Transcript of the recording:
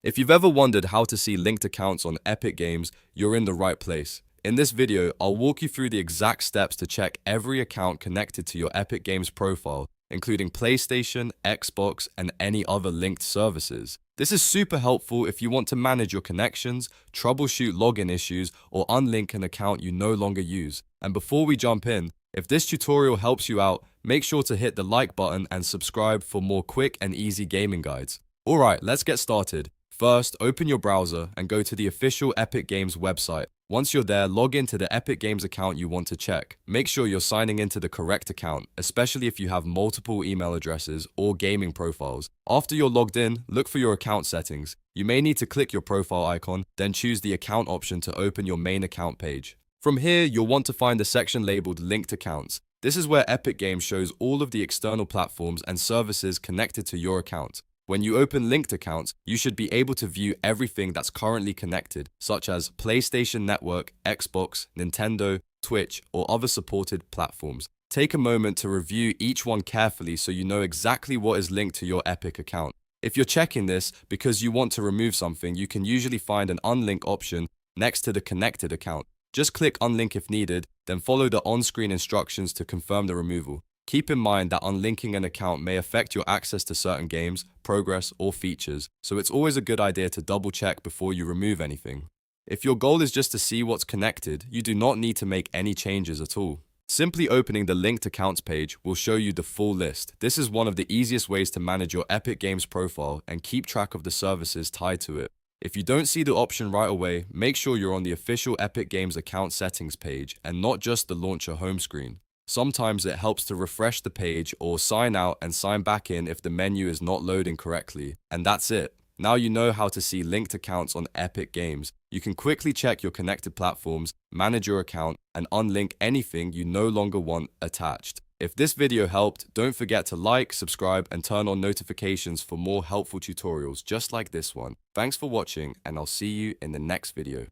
If you've ever wondered how to see linked accounts on Epic Games, you're in the right place. In this video, I'll walk you through the exact steps to check every account connected to your Epic Games profile, including PlayStation, Xbox, and any other linked services. This is super helpful if you want to manage your connections, troubleshoot login issues, or unlink an account you no longer use. And before we jump in, if this tutorial helps you out, make sure to hit the like button and subscribe for more quick and easy gaming guides. Alright, let's get started. First, open your browser and go to the official Epic Games website. Once you're there, log into the Epic Games account you want to check. Make sure you're signing into the correct account, especially if you have multiple email addresses or gaming profiles. After you're logged in, look for your account settings. You may need to click your profile icon, then choose the account option to open your main account page. From here, you'll want to find the section labeled Linked Accounts. This is where Epic Games shows all of the external platforms and services connected to your account. When you open linked accounts, you should be able to view everything that's currently connected, such as PlayStation Network, Xbox, Nintendo, Twitch, or other supported platforms. Take a moment to review each one carefully so you know exactly what is linked to your Epic account. If you're checking this because you want to remove something, you can usually find an Unlink option next to the connected account. Just click Unlink if needed, then follow the on-screen instructions to confirm the removal. Keep in mind that unlinking an account may affect your access to certain games, progress, or features, so it's always a good idea to double check before you remove anything. If your goal is just to see what's connected, you do not need to make any changes at all. Simply opening the linked accounts page will show you the full list. This is one of the easiest ways to manage your Epic Games profile and keep track of the services tied to it. If you don't see the option right away, make sure you're on the official Epic Games account settings page and not just the launcher home screen. Sometimes it helps to refresh the page or sign out and sign back in if the menu is not loading correctly. And that's it. Now you know how to see linked accounts on Epic Games. You can quickly check your connected platforms, manage your account, and unlink anything you no longer want attached. If this video helped, don't forget to like, subscribe, and turn on notifications for more helpful tutorials just like this one. Thanks for watching, and I'll see you in the next video.